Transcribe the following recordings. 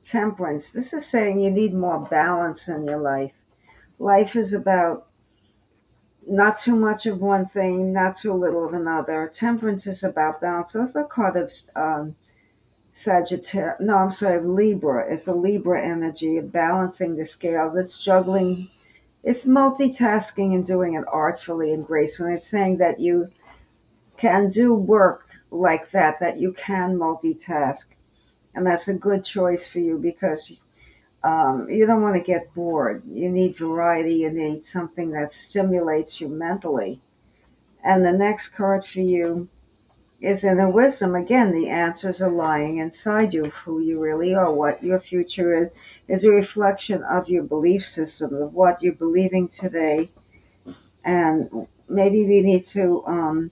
Temperance. This is saying you need more balance in your life. Life is about not too much of one thing, not too little of another. Temperance is about balance. Also called of Sagittarius. No, I'm sorry, Libra. It's a Libra energy of balancing the scales. It's juggling. It's multitasking and doing it artfully and gracefully. It's saying that you can do work like that, that you can multitask. And that's a good choice for you because you don't want to get bored. You need variety. You need something that stimulates you mentally. And the next card for you is inner wisdom. Again, the answers are lying inside you, who you really are, what your future is a reflection of your belief system, of what you're believing today. And maybe we need to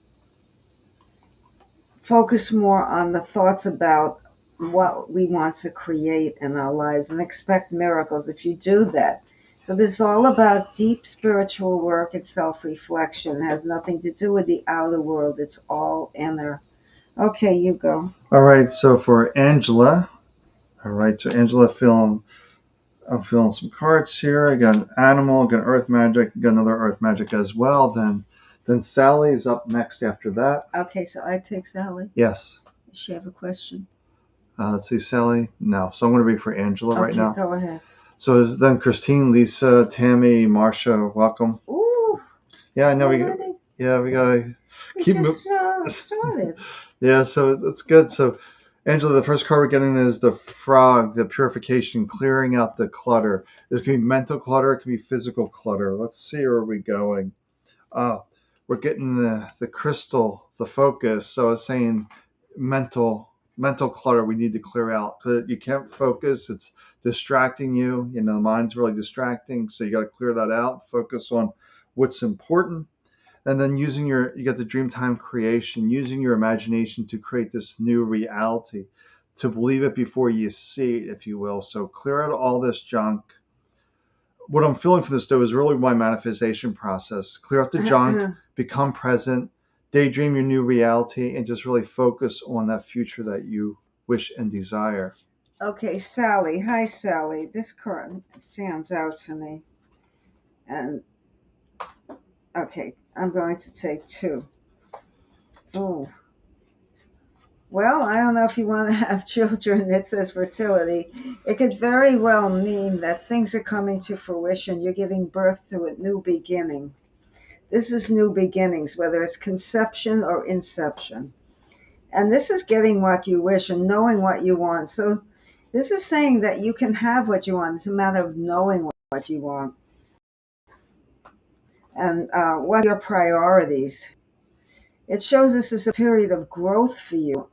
focus more on the thoughts about what we want to create in our lives and expect miracles if you do that. So this is all about deep spiritual work and self-reflection. It has nothing to do with the outer world. It's all inner. Okay, you go. All right, so for Angela, I'm feeling some cards here. I got an animal, got earth magic, got another earth magic as well. Then Sally's up next after that. Okay, so I take Sally. Yes. Does she have a question? Let's see, Sally. No, so I'm going to read for Angela right now. Okay, go ahead. So then Christine, Lisa, Tammy, Marsha, welcome. Ooh. Yeah, I know we already? gotta keep moving. Started. Yeah, so it's good. So Angela, the first card we're getting is the frog, the purification, clearing out the clutter. It can be mental clutter, it can be physical clutter. Let's see where we're going. We're getting the crystal, the focus. So it's saying mental clutter we need to clear out because you can't focus. It's distracting you. You know, the mind's really distracting. So you got to clear that out. Focus on what's important. And then you got the dreamtime creation, using your imagination to create this new reality, to believe it before you see it, if you will. So clear out all this junk. What I'm feeling for this though is really my manifestation process. Clear out the junk, become present, daydream your new reality, and just really focus on that future that you wish and desire. Okay, Sally. Hi, Sally. This card stands out for me. And okay, I'm going to take two. Oh. Well, I don't know if you want to have children. It says fertility. It could very well mean that things are coming to fruition. You're giving birth to a new beginning. This is new beginnings, whether it's conception or inception. And this is getting what you wish and knowing what you want. So this is saying that you can have what you want. It's a matter of knowing what you want. And what are your priorities? It shows this is a period of growth for you.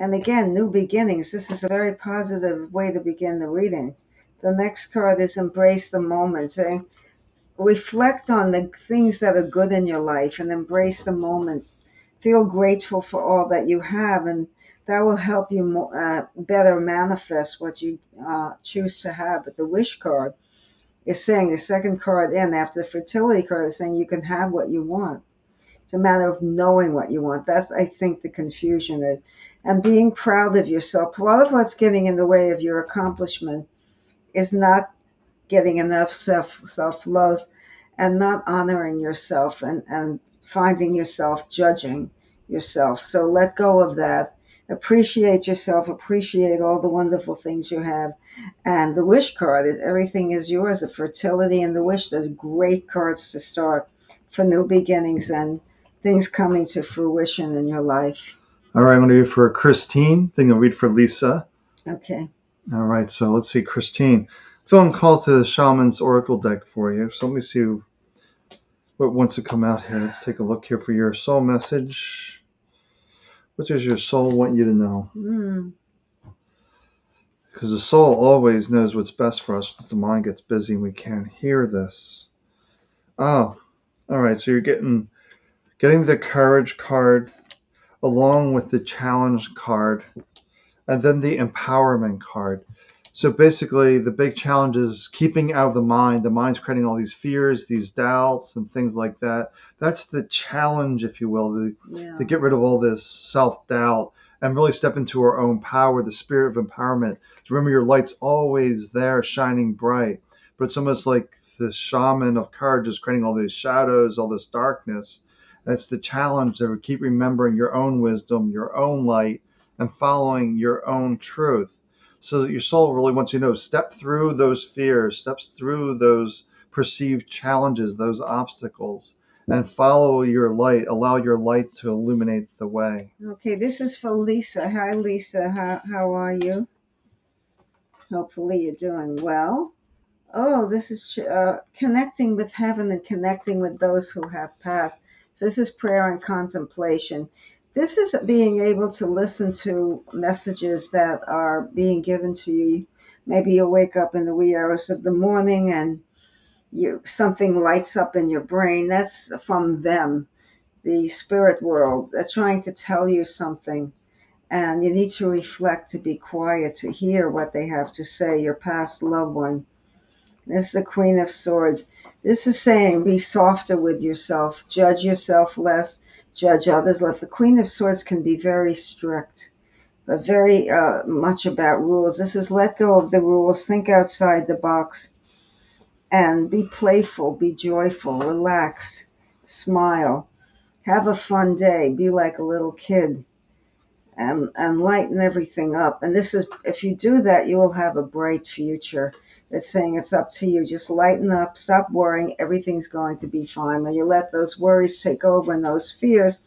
And again, new beginnings. This is a very positive way to begin the reading. The next card is embrace the moment, saying reflect on the things that are good in your life and embrace the moment. Feel grateful for all that you have, and that will help you better manifest what you choose to have. But the wish card is saying, the second card in after the fertility card is saying you can have what you want. It's a matter of knowing what you want. That's, I think, the confusion is. And being proud of yourself. Part of what's getting in the way of your accomplishment is not getting enough self-love and not honoring yourself and finding yourself judging yourself. So let go of that. Appreciate yourself. Appreciate all the wonderful things you have. And the wish card, everything is yours. The fertility and the wish, those great cards to start for new beginnings and things coming to fruition in your life. All right, I'm going to read for Christine. Then I'll read for Lisa. Okay. All right, so let's see, Christine. Feeling called to the Shaman's Oracle deck for you. So let me see what wants to come out here. Let's take a look here for your soul message. What does your soul want you to know? Because the soul always knows what's best for us, but the mind gets busy and we can't hear this. Oh, all right, so you're getting the courage card along with the challenge card and then the empowerment card. So basically, the big challenge is keeping out of the mind. The mind's creating all these fears, these doubts, and things like that. That's the challenge, if you will, to get rid of all this self-doubt and really step into our own power, the spirit of empowerment. Remember, your light's always there, shining bright. But it's almost like the shaman of courage is creating all these shadows, all this darkness. And it's the challenge to keep remembering your own wisdom, your own light, and following your own truth. So that your soul really wants you to know, step through those fears, steps through those perceived challenges, those obstacles, and follow your light. Allow your light to illuminate the way. Okay, this is for Lisa. Hi, Lisa. How are you? Hopefully you're doing well. Oh, this is connecting with heaven and connecting with those who have passed. So this is prayer and contemplation. This is being able to listen to messages that are being given to you. Maybe you wake up in the wee hours of the morning and something lights up in your brain. That's from them, the spirit world. They're trying to tell you something. And you need to reflect, to be quiet, to hear what they have to say, your past loved one. This is the Queen of Swords. This is saying be softer with yourself, judge yourself less, judge others less. The Queen of Swords can be very strict, but very much about rules. This is let go of the rules, think outside the box, and be playful, be joyful, relax, smile, have a fun day, be like a little kid. And lighten everything up. And this is, if you do that, you will have a bright future. It's saying it's up to you. Just lighten up, stop worrying, everything's going to be fine. When you let those worries take over and those fears,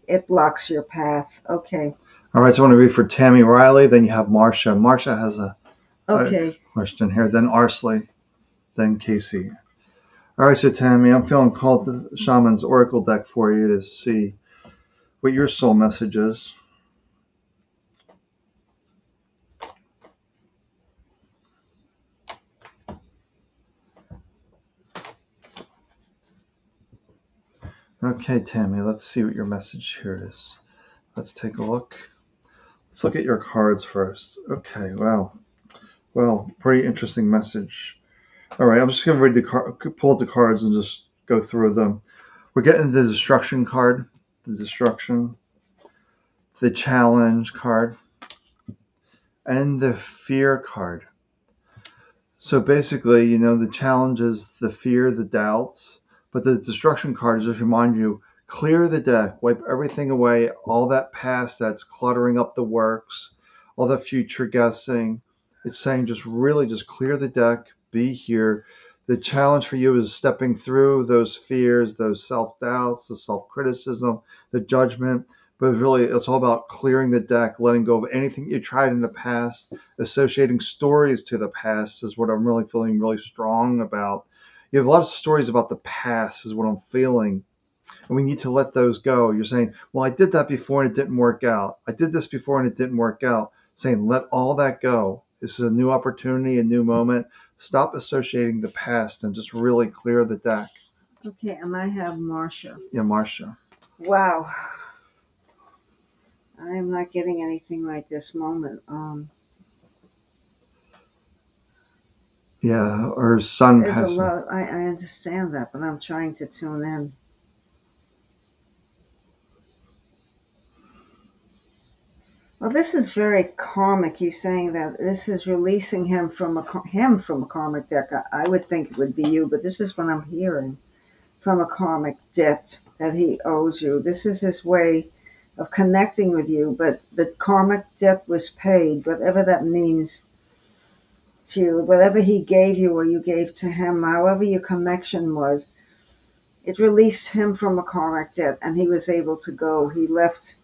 it blocks your path. Okay. All right, so I want to read for Tammy Riley, then you have Marsha. Marsha has a question here, then Arsley, then Casey. All right, so Tammy, I'm feeling called to the Shaman's Oracle deck for you to see what your soul message is. Okay, Tammy, let's see what your message here is. Let's take a look. Let's look at your cards first. Okay, wow. Well, pretty interesting message. All right, I'm just going to read pull out the cards and just go through them. We're getting the destruction card, the destruction, the challenge card, and the fear card. So basically, the challenge is the fear, the doubts, but the destruction card just remind you, clear the deck, wipe everything away, all that past that's cluttering up the works, all the future guessing. It's saying just clear the deck, be here. The challenge for you is stepping through those fears, those self-doubts, the self-criticism, the judgment. But it's all about clearing the deck, letting go of anything you tried in the past, associating stories to the past is what I'm really feeling really strong about. You have a lot of stories about the past is what I'm feeling. And we need to let those go. You're saying, well, I did that before and it didn't work out. I did this before and it didn't work out. Saying, let all that go. This is a new opportunity, a new moment. Stop associating the past and just really clear the deck. Okay, and I have Marsha. Yeah, Marsha. Wow. I am not getting anything right this moment. Yeah, her son There's passed. a lot. I understand that, but I'm trying to tune in. Well, this is very karmic. He's saying that this is releasing him from a karmic deck. I would think it would be you, but this is what I'm hearing, from a karmic debt that he owes you. This is his way of connecting with you, but the karmic debt was paid, whatever that means to you, whatever he gave you or you gave to him, however your connection was, it released him from a karmic debt and he was able to go. He left.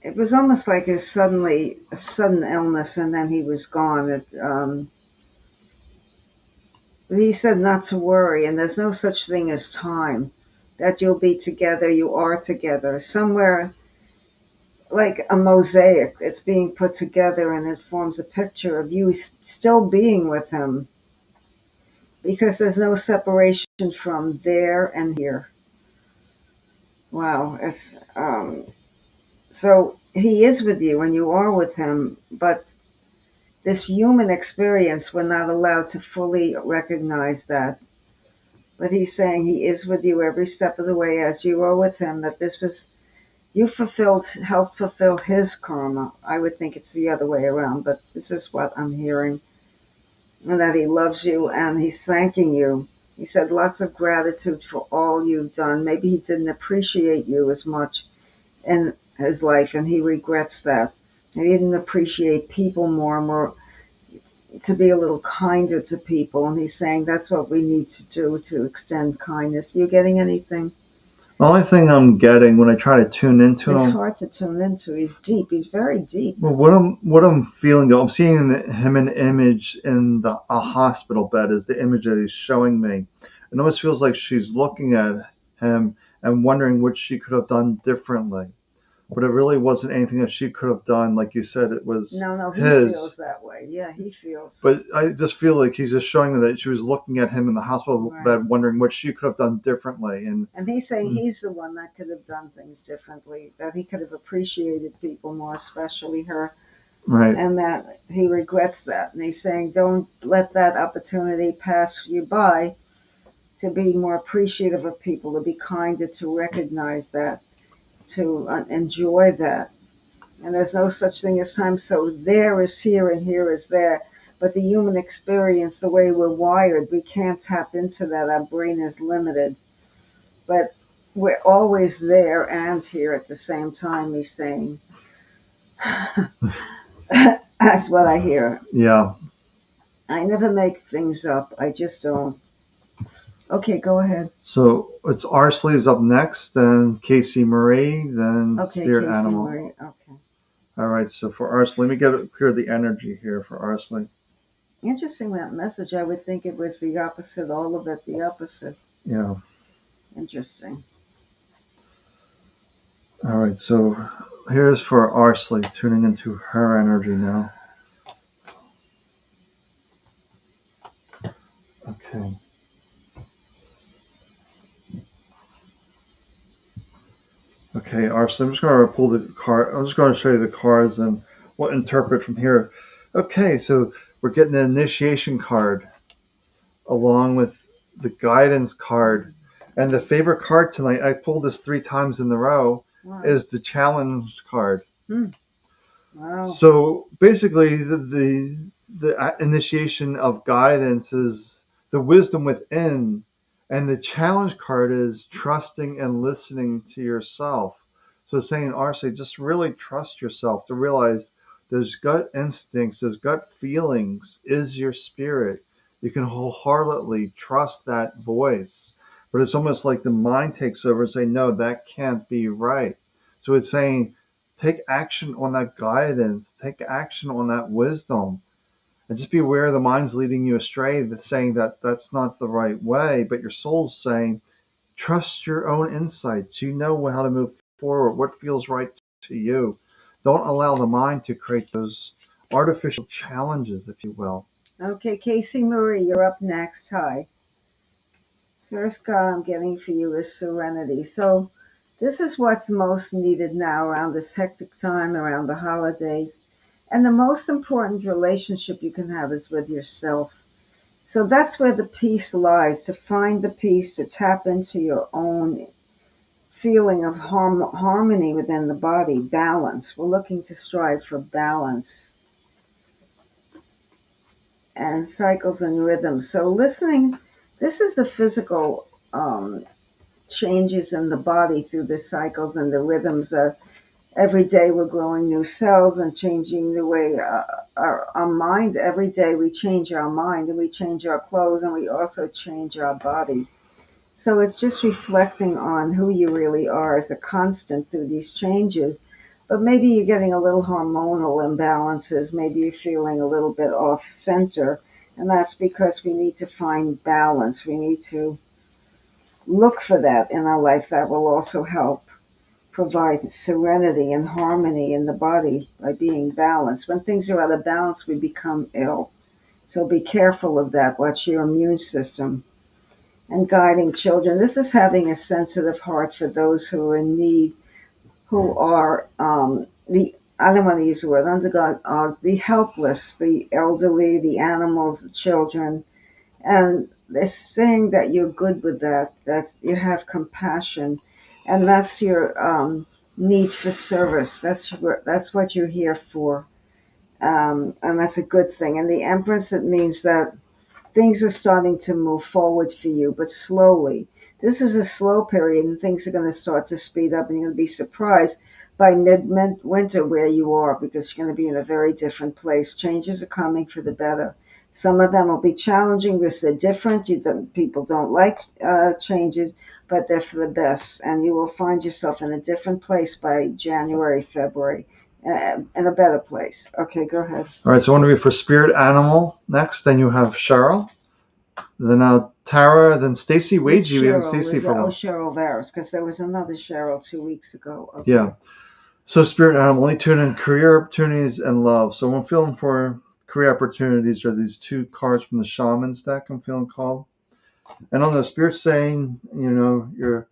It was almost like a sudden illness and then he was gone. He said not to worry, and there's no such thing as time, that you'll be together, you are together. Somewhere like a mosaic, it's being put together and it forms a picture of you still being with him, because there's no separation from there and here. Wow, it's so he is with you and you are with him, but this human experience, we're not allowed to fully recognize that. But he's saying he is with you every step of the way as you are with him, that this was You helped fulfill his karma. I would think it's the other way around, but this is what I'm hearing. And that he loves you and he's thanking you. He said lots of gratitude for all you've done. Maybe he didn't appreciate you as much in his life, and he regrets that. And he didn't appreciate people more, to be a little kinder to people. And he's saying that's what we need to do to extend kindness. You getting anything? The only thing I'm getting when I try to tune into It's him, hard to tune into. He's deep. He's very deep. well, what I'm feeling, though, I'm seeing him an image in a hospital bed is the image that he's showing me. It almost feels like she's looking at him and wondering what she could have done differently. But it really wasn't anything that she could have done. Like you said, it was No, he his. feels that way. Yeah, he feels. But I just feel like he's just showing me that she was looking at him in the hospital Right. bed, wondering what she could have done differently. And he's saying he's the one that could have done things differently, that he could have appreciated people more, especially her, right, and that he regrets that. And he's saying, don't let that opportunity pass you by to be more appreciative of people, to be kinder, to recognize that, to enjoy that. And there's no such thing as time. So there is here and here is there. But the human experience, the way we're wired, we can't tap into that. Our brain is limited. But we're always there and here at the same time, he's saying. That's what I hear. yeah. I never make things up. I just don't. Okay, go ahead. So it's Arsley's up next, then Casey Marie, then Okay, Spirit Casey Animal. Marie. Okay. All right, so for Arsley, let me clear the energy here for Arsley. Interesting, that message. I would think it was the opposite, all of it the opposite. Yeah. Interesting. All right, so here's for Arsley, tuning into her energy now. Okay. Okay, Arsley, I'm just going to pull the card. I'm just going to show you the cards and we'll interpret from here. Okay, so we're getting the initiation card along with the guidance card. And the favorite card tonight, I pulled this 3 times in a row, Wow. is the challenge card. Wow. So basically, the initiation of guidance is the wisdom within, and the challenge card is trusting and listening to yourself. So saying, Arsley, just really trust yourself to realize those gut instincts, those gut feelings is your spirit. You can wholeheartedly trust that voice. But it's almost like the mind takes over and say, no, that can't be right. So it's saying, take action on that guidance, take action on that wisdom, and just be aware the mind's leading you astray, that's saying that that's not the right way, but your soul's saying, trust your own insights. You know how to move forward, what feels right to you. Don't allow the mind to create those artificial challenges, if you will. Okay, Casey Marie, you're up next. Hi. First card I'm getting for you is serenity. So this is what's most needed now around this hectic time, around the holidays. And the most important relationship you can have is with yourself. So that's where the peace lies, to find the peace, to tap into your own feeling of harmony within the body, balance. We're looking to strive for balance and cycles and rhythms. So listening, this is the physical changes in the body through the cycles and the rhythms that every day we're growing new cells and changing the way our mind. Every day we change our mind and we change our clothes and we also change our body. So it's just reflecting on who you really are as a constant through these changes. But maybe you're getting a little hormonal imbalances. Maybe you're feeling a little bit off center. And that's because we need to find balance. We need to look for that in our life. That will also help provide serenity and harmony in the body by being balanced. When things are out of balance, we become ill. So be careful of that. Watch your immune system. And guiding children. This is having a sensitive heart for those who are in need, who are I don't want to use the word undergone, the helpless, the elderly, the animals, the children. And they're saying that you're good with that you have compassion. And that's your need for service. That's what you're here for, and that's a good thing. And the Empress, it means that things are starting to move forward for you, but slowly. This is a slow period, and things are going to start to speed up, and you're going to be surprised by mid-winter where you are, because you're going to be in a very different place. Changes are coming for the better. Some of them will be challenging because they're different. People don't like changes, but they're for the best, and you will find yourself in a different place by January, February, in a better place. Okay, go ahead. All right, so I want to read for spirit animal next. Then you have Cheryl. Then Tara. Then Stacy. Wade, you even Stacy for a while. Cheryl Varus, because there was another Cheryl 2 weeks ago. Okay. Yeah. So spirit animal, only tune in career opportunities and love. So I'm feeling for career opportunities are these two cards from the shaman's deck. I'm feeling called. And on the spirit saying, you're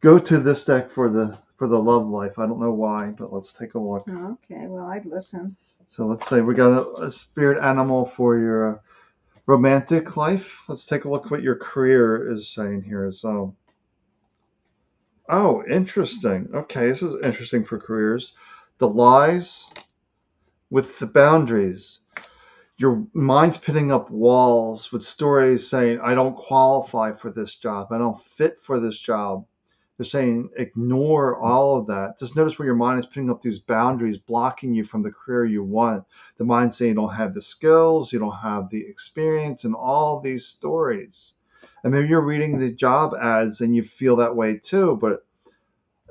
go to this deck for the love life. I don't know why, but let's take a look. Okay, well, I'd listen. So let's say we got a spirit animal for your romantic life. Let's take a look what your career is saying here. So, oh, interesting. Okay, this is interesting for careers. The lies with the boundaries. Your mind's putting up walls with stories saying, I don't qualify for this job. I don't fit for this job. They're saying, ignore all of that. Just notice where your mind is putting up these boundaries, blocking you from the career you want. The mind's saying you don't have the skills, you don't have the experience, and all these stories. And maybe you're reading the job ads and you feel that way too. But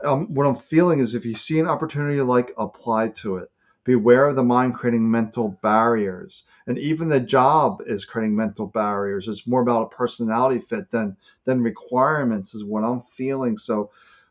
what I'm feeling is if you see an opportunity you like, apply to it. Beware of the mind creating mental barriers. And even the job is creating mental barriers. It's more about a personality fit than requirements is what I'm feeling. So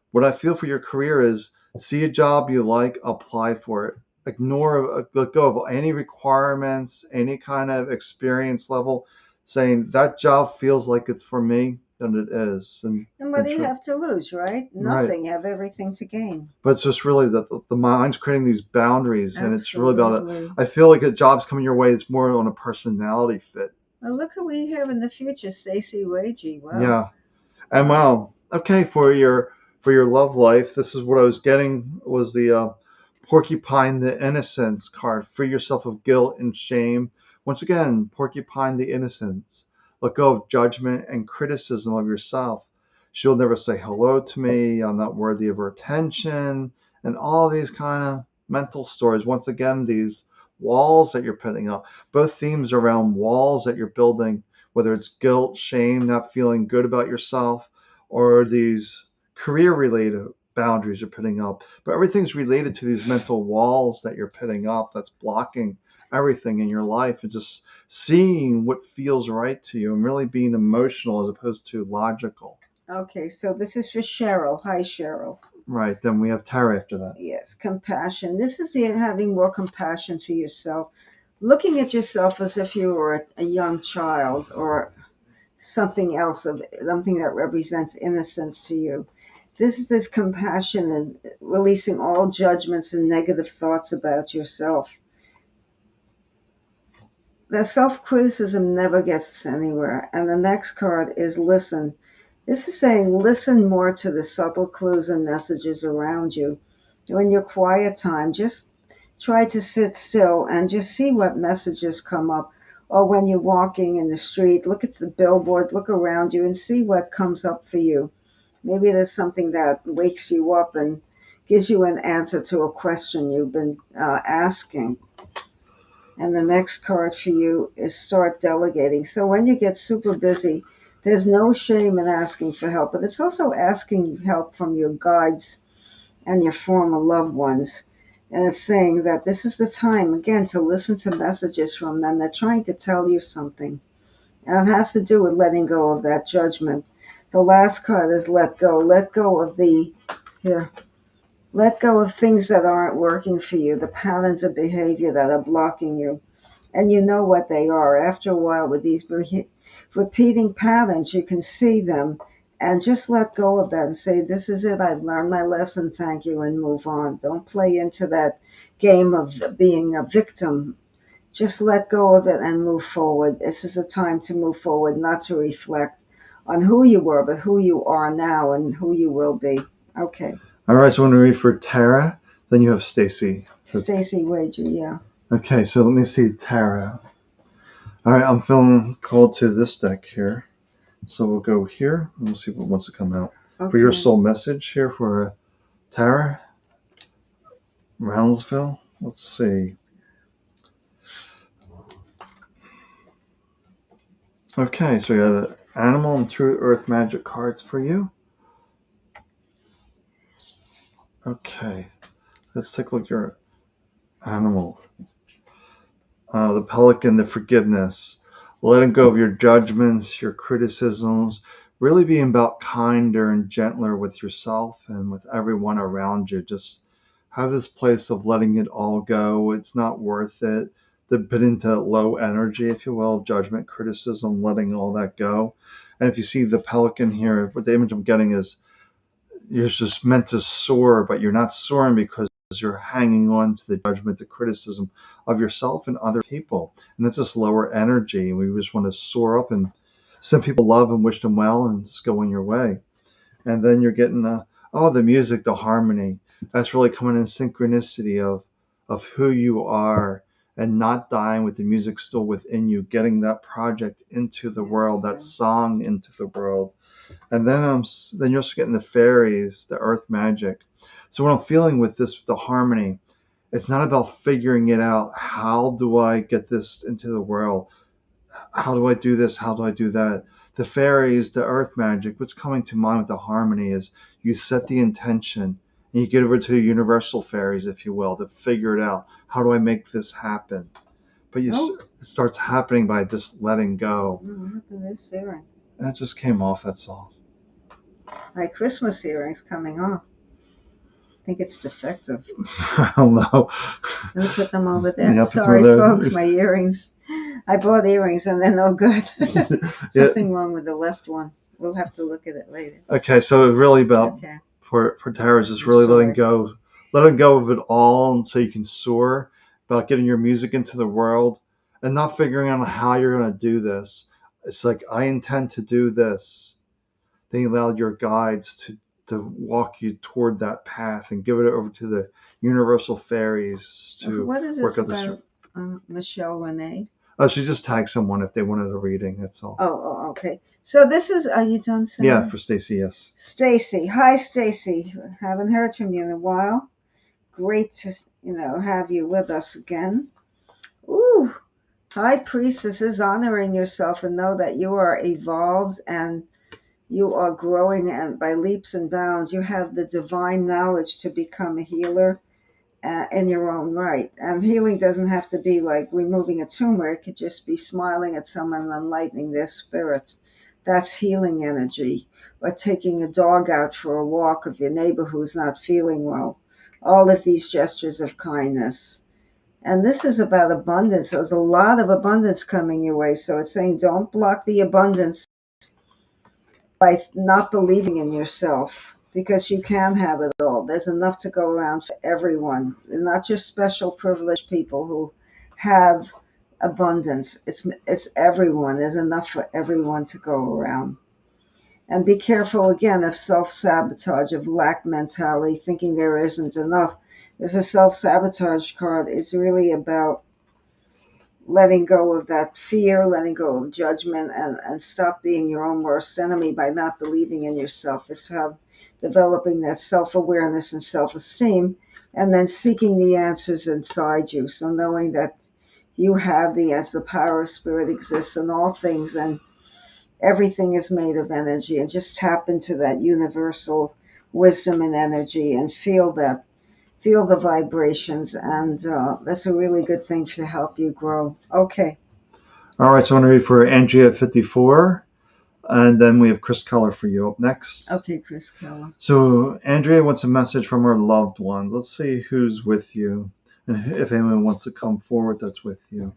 what I feel for your career is see a job you like, apply for it. Let go of any requirements, any kind of experience level, saying that job feels like it's for me, then it is. And what do you have to lose, right? Nothing. Have everything to gain. But it's just really that the mind's creating these boundaries. Absolutely. And it's really about it. I feel like a job's coming your way. It's more on a personality fit. Well, look who we have in the future, Stacy Wagey. Wow. Yeah. And wow. Okay, for your love life, this is what I was getting was the Porcupine the Innocence card. Free yourself of guilt and shame. Once again, Porcupine the Innocence. Let go of judgment and criticism of yourself. She'll never say hello to me. I'm not worthy of her attention. And all these kind of mental stories. Once again, these walls that you're putting up. Both themes around walls that you're building, whether it's guilt, shame, not feeling good about yourself, or these career-related boundaries you're putting up. But everything's related to these mental walls that you're putting up that's blocking everything in your life, and just seeing what feels right to you and really being emotional as opposed to logical. Okay, so this is for Cheryl. Hi, Cheryl. Right, then we have Tara after that. Yes, compassion. This is having more compassion for yourself. Looking at yourself as if you were a young child or something else, something that represents innocence to you. This is this compassion and releasing all judgments and negative thoughts about yourself. The self-criticism never gets us anywhere. And the next card is listen. This is saying listen more to the subtle clues and messages around you. When your quiet time, just try to sit still and just see what messages come up. Or when you're walking in the street, look at the billboards, look around you and see what comes up for you. Maybe there's something that wakes you up and gives you an answer to a question you've been asking. And the next card for you is start delegating. So when you get super busy, there's no shame in asking for help, but it's also asking help from your guides and your former loved ones. And it's saying that this is the time, again, to listen to messages from them. They're trying to tell you something. And it has to do with letting go of that judgment. The last card is let go. Let go of let go of things that aren't working for you, the patterns of behavior that are blocking you. And you know what they are. After a while, with these repeating patterns, you can see them and just let go of that and say, this is it. I've learned my lesson. Thank you, and move on. Don't play into that game of being a victim. Just let go of it and move forward. This is a time to move forward, not to reflect on who you were, but who you are now and who you will be. Okay. All right, so I'm going to read for Tara. Then you have Stacy. So, Stacy Wager, yeah. okay, so let me see Tara. All right, I'm feeling called to this deck here. So we'll go here, and we'll see what wants to come out. Okay. For your soul message here for Tara, Roundsville. Let's see. Okay, so we got the Animal and True Earth Magic cards for you. Okay, let's take a look at your animal. The Pelican, the forgiveness. Letting go of your judgments, your criticisms. Really being about kinder and gentler with yourself and with everyone around you. Just have this place of letting it all go. It's not worth it. To put into low energy, if you will, judgment, criticism, letting all that go. And if you see the pelican here, what the image I'm getting is you're just meant to soar, but you're not soaring because you're hanging on to the judgment, the criticism of yourself and other people. And that's just lower energy. We just want to soar up and send people love and wish them well and just go on your way. And then you're getting the music, the harmony. That's really coming in synchronicity of who you are and not dying with the music still within you, getting that project into the world, that song into the world. And then you're also getting the fairies, the earth magic. So what I'm feeling with this, the harmony, it's not about figuring it out. How do I get this into the world? How do I do this? How do I do that? The fairies, the earth magic, what's coming to mind with the harmony is you set the intention and you get over to the universal fairies, if you will, to figure it out. How do I make this happen? But it starts happening by just letting go. What happened to this earring? That just came off, that's all. My Christmas earring's coming off. I think it's defective. I don't know. Let me put them over there. Sorry, folks, my earrings. I bought earrings and they're no good. Something wrong with the left one. We'll have to look at it later. Okay, so really about for Tara is just really letting go of it all, and so you can soar. About getting your music into the world and not figuring out how you're going to do this. It's like, I intend to do this. Then you allow your guides to walk you toward that path and give it over to the universal fairies to what is work this out about Michelle Renee? Oh, she just tagged someone if they wanted a reading, that's all. Oh, okay. So this is, are you done, Sam? Yeah, for Stacy, yes. Stacy. Hi, Stacy. Haven't heard from you in a while. Great to, have you with us again. Ooh, High Priestess is honoring yourself and know that you are evolved and you are growing, and by leaps and bounds. You have the divine knowledge to become a healer in your own right. Healing doesn't have to be like removing a tumor. It could just be smiling at someone and enlightening their spirits. That's healing energy. Or taking a dog out for a walk of your neighbor who's not feeling well. All of these gestures of kindness. And this is about abundance. There's a lot of abundance coming your way. So it's saying don't block the abundance by not believing in yourself, because you can have it all. There's enough to go around for everyone, and not just special privileged people who have abundance. It's everyone. There's enough for everyone to go around. And be careful again of self-sabotage, of lack mentality, thinking there isn't enough. There's a self-sabotage card. It's really about letting go of that fear, letting go of judgment, and stop being your own worst enemy by not believing in yourself. It's how developing that self-awareness and self-esteem, and then seeking the answers inside you. So knowing that you have the power of spirit exists in all things, and everything is made of energy, and just tap into that universal wisdom and energy and feel the vibrations, and that's a really good thing to help you grow. Okay. All right, so I'm going to read for Andrea at 54, and then we have Chris Keller for you up next. Okay, Chris Keller. So Andrea wants a message from her loved one. Let's see who's with you, and if anyone wants to come forward that's with you.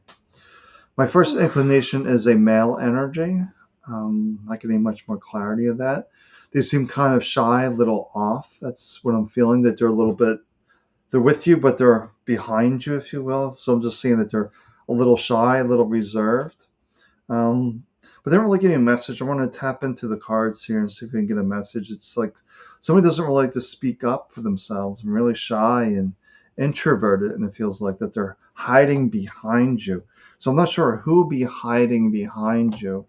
My first inclination is a male energy. Not getting much more clarity of that. They seem kind of shy, a little off. That's what I'm feeling, that they're with you, but they're behind you, if you will. So I'm just seeing that they're a little shy, a little reserved. But they're really getting a message. I want to tap into the cards here and see if we can get a message. It's like somebody doesn't really like to speak up for themselves and really shy and introverted, and it feels like that they're hiding behind you. So I'm not sure who be hiding behind you.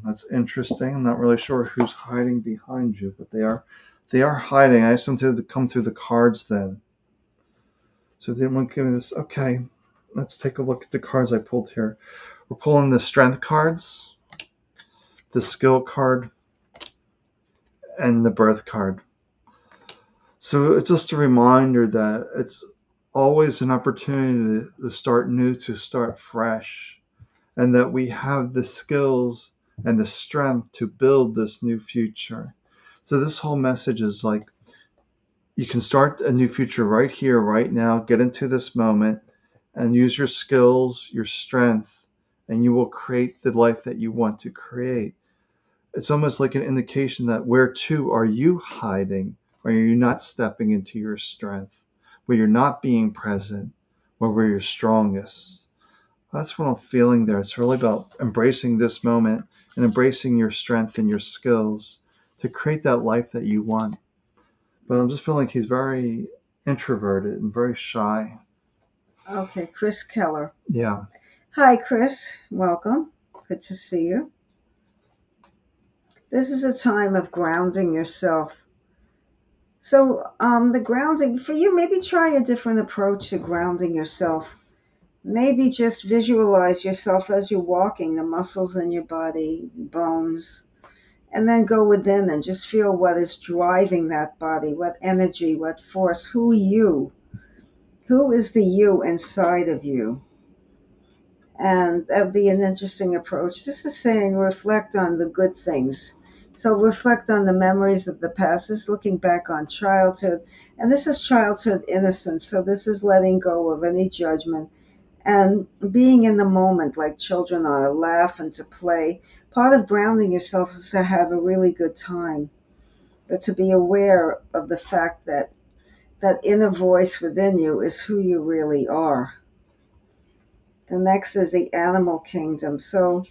That's interesting. I'm not really sure who's hiding behind you, but they are hiding. I asked them to come through the cards then. So they didn't want to give me this. Okay, let's take a look at the cards I pulled here. We're pulling the strength cards, the skill card, and the birth card. So it's just a reminder that it's always an opportunity to start new, to start fresh, and that we have the skills and the strength to build this new future. So this whole message is like, you can start a new future right here, right now, get into this moment and use your skills, your strength, and you will create the life that you want to create. It's almost like an indication that where to are you hiding? Or are you not stepping into your strength? Where you're not being present, or where you're strongest? That's what I'm feeling there. It's really about embracing this moment and embracing your strength and your skills to create that life that you want. But I'm just feeling like he's very introverted and very shy. Okay, Chris Keller. Yeah. Hi, Chris. Welcome. Good to see you. This is a time of grounding yourself. So the grounding, for you, maybe try a different approach to grounding yourself. Maybe just visualize yourself as you're walking, the muscles in your body, bones, and then go within and just feel what is driving that body, what energy, what force, who is the you inside of you. And that would be an interesting approach. This is saying reflect on the good things. So reflect on the memories of the past. This is looking back on childhood. And this is childhood innocence. So this is letting go of any judgment and being in the moment like children are, laugh and to play. Part of grounding yourself is to have a really good time, but to be aware of the fact that that inner voice within you is who you really are. The next is the animal kingdom. So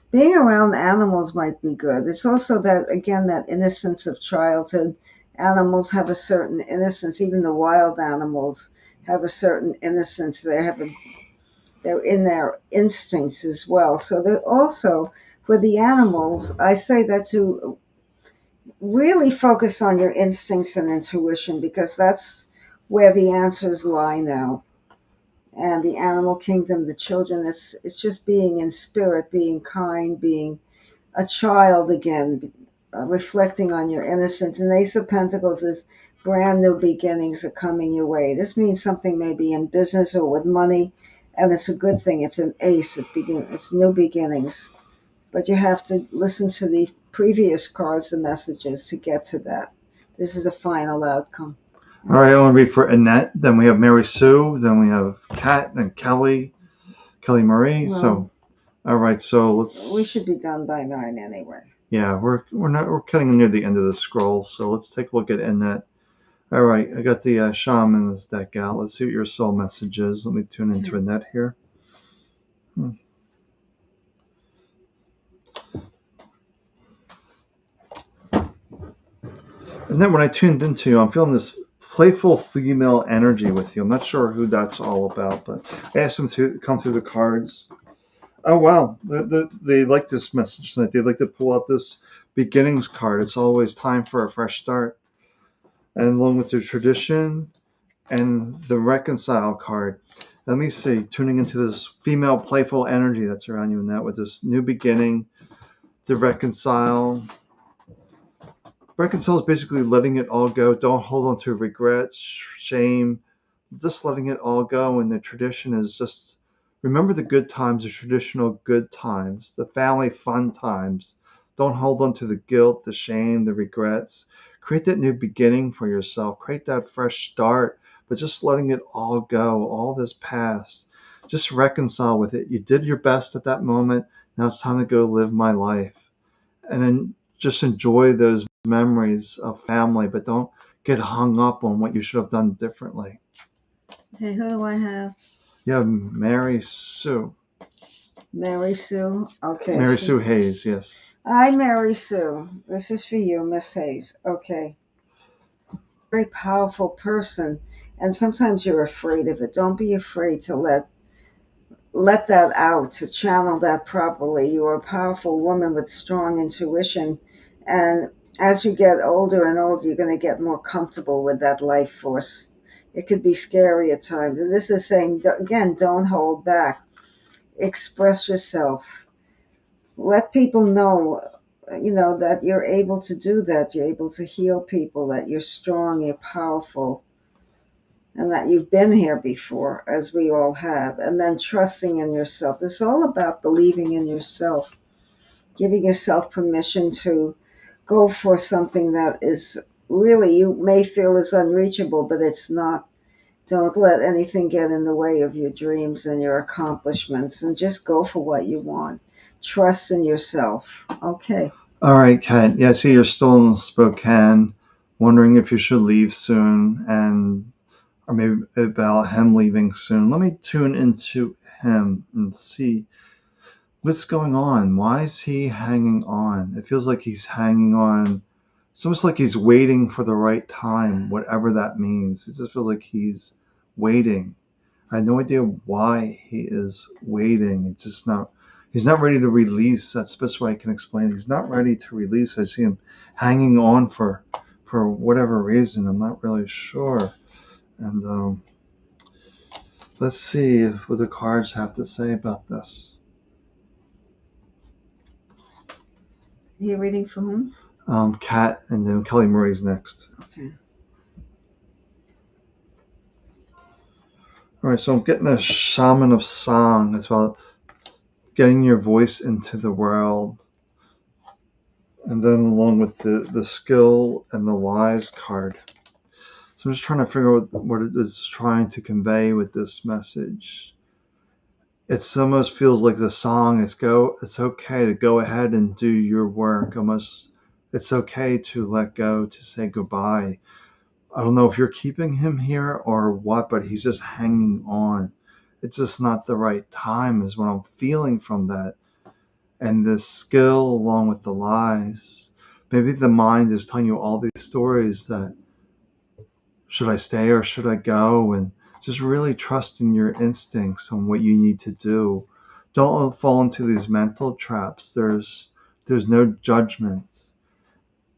being around animals might be good. It's also that, again, that innocence of childhood. Animals have a certain innocence. Even the wild animals have a certain innocence. They're in their instincts as well. So they're also, for the animals, I say that to really focus on your instincts and intuition, because that's where the answers lie now. And the animal kingdom, the children, it's just being in spirit, being kind, being a child again, reflecting on your innocence. And Ace of Pentacles is brand new beginnings are coming your way. This means something maybe in business or with money, and it's a good thing. It's an ace. It's new beginnings. But you have to listen to the previous cards, the messages, to get to that. This is a final outcome. All right, I want to read for Annette. Then we have Mary Sue. Then we have Kat. Then Kelly Marie. Well, so, all right. So we should be done by 9 anyway. Yeah, we're cutting near the end of the scroll. So let's take a look at Annette. All right, I got the shaman's deck out. Let's see what your soul message is. Let me tune into Annette here. And then when I tuned into you, I'm feeling this playful female energy with you. I'm not sure who that's all about, but I asked them to come through the cards. Oh, wow. They like this message tonight. They like to pull out this beginnings card. It's always time for a fresh start. And along with the tradition and the reconcile card. Let me see, tuning into this female playful energy that's around you in that with this new beginning, the reconcile. Reconcile is basically letting it all go. Don't hold on to regrets, shame, just letting it all go. And the tradition is just remember the good times, the traditional good times, the family fun times. Don't hold on to the guilt, the shame, the regrets. Create that new beginning for yourself. Create that fresh start, but just letting it all go, all this past. Just reconcile with it. You did your best at that moment. Now it's time to go live my life. And then just enjoy those memories of family, but don't get hung up on what you should have done differently. Okay, who do I have? You have Mary Sue. Mary Sue. Okay. Mary Sue Hayes, yes. Hi, Mary Sue. This is for you, Miss Hayes. Okay. Very powerful person, and sometimes you're afraid of it. Don't be afraid to let that out, to channel that properly. You're a powerful woman with strong intuition, and as you get older and older, you're going to get more comfortable with that life force. It could be scary at times. And this is saying, again, don't hold back. Express yourself. Let people know, that you're able to do that. You're able to heal people, that you're strong, you're powerful, and that you've been here before, as we all have. And then trusting in yourself. It's all about believing in yourself, giving yourself permission to go for something that is really, you may feel is unreachable, but it's not. Don't let anything get in the way of your dreams and your accomplishments, and just go for what you want. Trust in yourself. Okay. All right, Kat. Yeah, I see you're still in Spokane, wondering if you should leave soon, or maybe about him leaving soon. Let me tune into him and see what's going on. Why is he hanging on? It feels like he's hanging on. It's almost like he's waiting for the right time, whatever that means. It just feels like he's waiting. I have no idea why he is waiting. It's just not. He's not ready to release. That's the best way I can explain it. He's not ready to release. I see him hanging on for whatever reason. I'm not really sure. And let's see what the cards have to say about this. You reading for whom? Kat, and then Kelly Murray's next. Okay. All right, so I'm getting a shaman of song. It's about getting your voice into the world. And then along with the skill and the lies card. So I'm just trying to figure out what it is trying to convey with this message. It almost feels like the song is it's okay to go ahead and do your work. It's okay to let go, to say goodbye. I don't know if you're keeping him here or what, but he's just hanging on. It's just not the right time is what I'm feeling from that. And the skill along with the lies. Maybe the mind is telling you all these stories that should I stay or should I go? And just really trust in your instincts on what you need to do. Don't fall into these mental traps. There's no judgment.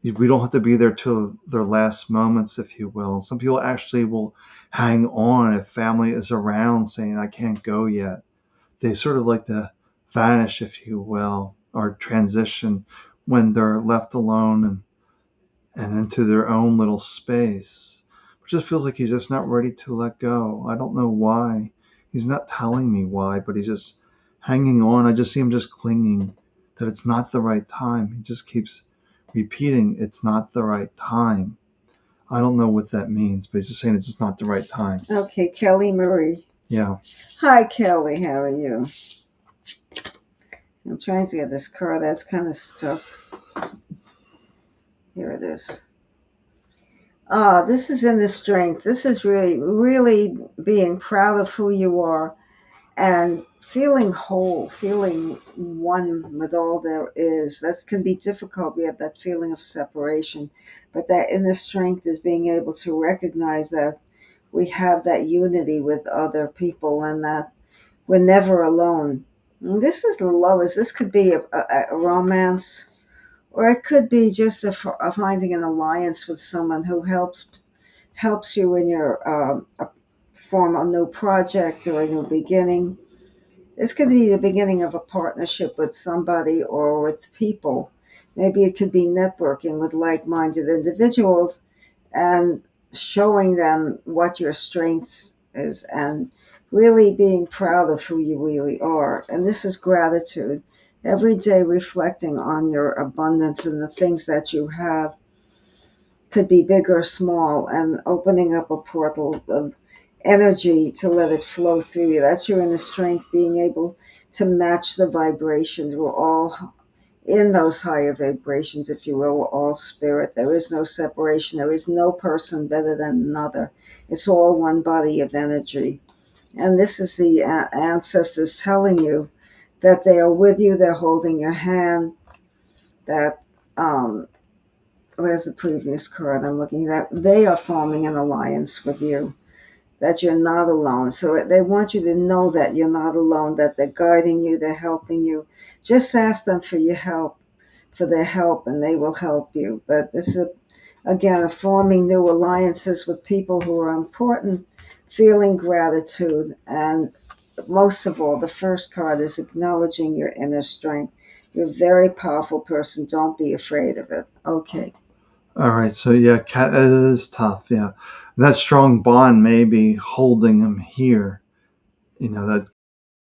We don't have to be there till their last moments, if you will. Some people actually will hang on if family is around saying, I can't go yet. They sort of like to vanish, if you will, or transition when they're left alone and into their own little space. It just feels like he's just not ready to let go. I don't know why. He's not telling me why, but he's just hanging on. I just see him just clinging, that it's not the right time. He just keeps repeating, it's not the right time. I don't know what that means, but he's just saying it's just not the right time. Okay, Kelly Marie. Yeah. Hi, Kelly. How are you? I'm trying to get this card that's kind of stuck. Here it is. This is in the strength. This is really, really being proud of who you are and feeling whole, feeling one with all there is. That can be difficult. We have that feeling of separation, but that inner strength is being able to recognize that we have that unity with other people and that we're never alone. And this is the lowest. This could be a romance, or it could be just a finding an alliance with someone who helps you in your form a new project or a new beginning. This could be the beginning of a partnership with somebody or with people. Maybe it could be networking with like-minded individuals and showing them what your strengths is and really being proud of who you really are. And this is gratitude. Every day reflecting on your abundance and the things that you have, could be big or small, and opening up a portal of energy to let it flow through you. That's your inner strength, being able to match the vibrations. We're all in those higher vibrations, if you will. We're all spirit. There is no separation. There is no person better than another. It's all one body of energy. And this is the ancestors telling you that they are with you, they're holding your hand, that, where's the previous card I'm looking at? They are forming an alliance with you, that you're not alone. So they want you to know that you're not alone, that they're guiding you, they're helping you. Just ask them for your help, for their help, and they will help you. But this is, again, forming new alliances with people who are important, feeling gratitude, and most of all, the first card is acknowledging your inner strength. You're a very powerful person. Don't be afraid of it. Okay. All right. So yeah, it is tough. Yeah, that strong bond may be holding him here. That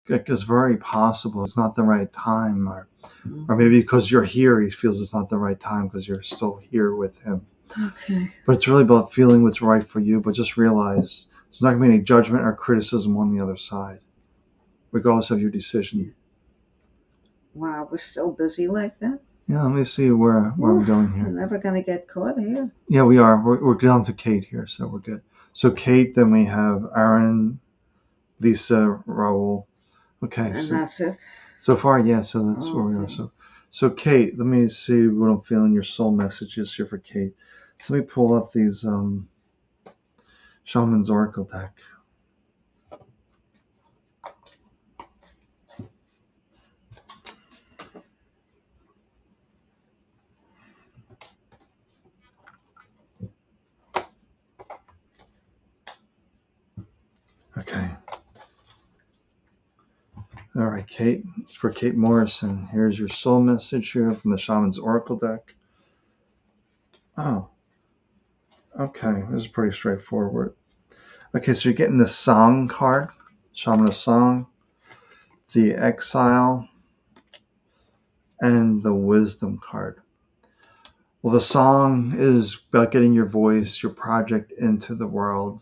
is very possible. It's not the right time, or maybe because you're here, he feels it's not the right time because you're still here with him. Okay. But it's really about feeling what's right for you. But just realize there's not going to be any judgment or criticism on the other side, regardless of your decision. Wow, we're still busy like that? Yeah, let me see where I'm going here. We're never going to get caught here. Yeah, we are. We're down to Kate here, so we're good. So Kate, then we have Aaron, Lisa, Raul. Okay. And that's it? So far, yeah, so that's where we are. So Kate, let me see what I'm feeling your soul messages here for Kate. So let me pull up these Shaman's Oracle deck. Okay. All right, Kate. It's for Kate Morrison. Here's your soul message here from the Shaman's Oracle deck. Oh. Okay, this is pretty straightforward. Okay, so you're getting the Song card, Shaman of Song, the Exile, and the Wisdom card. Well, the Song is about getting your voice, your project into the world.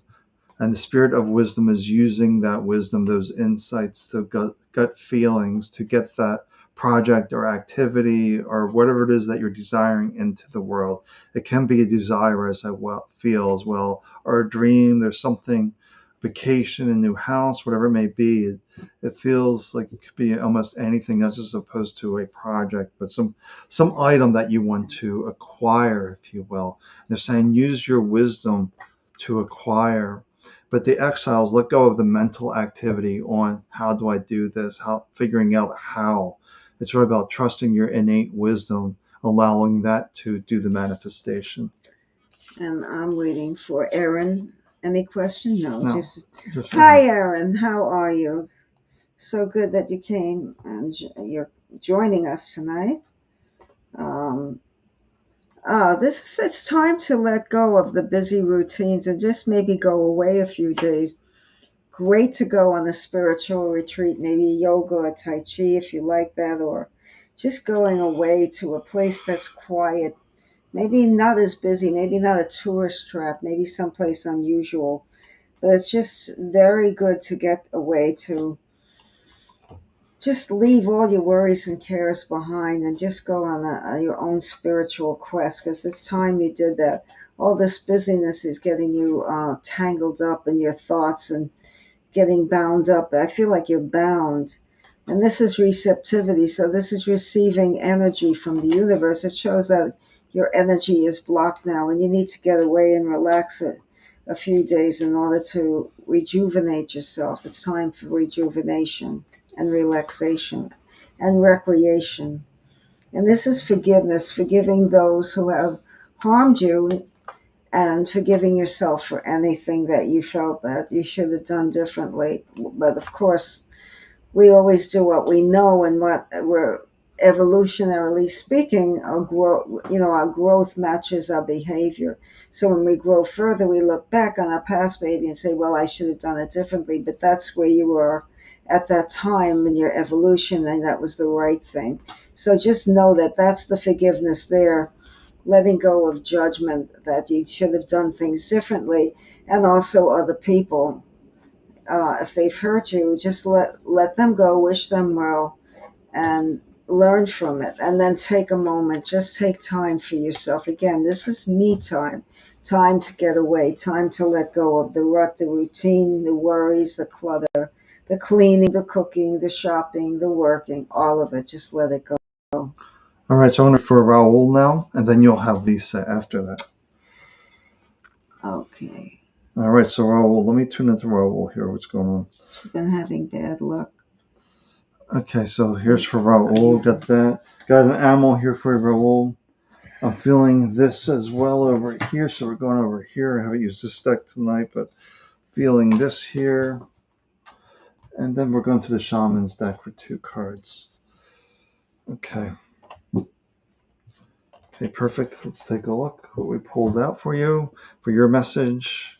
And the spirit of wisdom is using that wisdom, those insights, the gut feelings to get that project or activity or whatever it is that you're desiring into the world. It can be a desire, as I feel as well, or a dream. There's something, vacation, a new house, whatever it may be. It feels like it could be almost anything else as opposed to a project, but some item that you want to acquire, if you will. They're saying use your wisdom to acquire. But the exiles let go of the mental activity on how do I do this, figuring out how. It's really about trusting your innate wisdom, allowing that to do the manifestation. And I'm waiting for Aaron. Any question? No. Just Hi, Aaron. How are you? So good that you came and you're joining us tonight. It's time to let go of the busy routines and just maybe go away a few days. Great to go on a spiritual retreat, maybe yoga or tai chi if you like that, or just going away to a place that's quiet, maybe not as busy, maybe not a tourist trap, maybe someplace unusual, but it's just very good to get away to just leave all your worries and cares behind and just go on your own spiritual quest, because it's time you did that. All this busyness is getting you tangled up in your thoughts and getting bound up. I feel like you're bound. And this is receptivity. So this is receiving energy from the universe. It shows that your energy is blocked now and you need to get away and relax it a few days in order to rejuvenate yourself. It's time for rejuvenation and relaxation and recreation. And this is forgiveness, forgiving those who have harmed you and forgiving yourself for anything that you felt that you should have done differently. But of course, we always do what we know, and what we're evolutionarily speaking, our growth matches our behavior. So when we grow further, we look back on our past maybe and say, well, I should have done it differently, but that's where you were at that time in your evolution, and that was the right thing. So just know that that's the forgiveness there, letting go of judgment that you should have done things differently, and also other people. If they've hurt you, just let them go, wish them well, and learn from it. And then take a moment, just take time for yourself. Again, this is me time, time to get away, time to let go of the rut, the routine, the worries, the clutter, The cleaning, the cooking, the shopping, the working, all of it. Just let it go. All right, so I'm going for Raul now, and then you'll have Lisa after that. Okay. All right, so Raul, let me tune into Raul here. What's going on? She's been having bad luck. Okay, so here's for Raul. Got that. Got an animal here for Raul. I'm feeling this as well over here, so we're going over here. I haven't used this deck tonight, but feeling this here. And then we're going to the Shaman's deck for 2 cards. Okay. Okay, perfect. Let's take a look what we pulled out for you, for your message.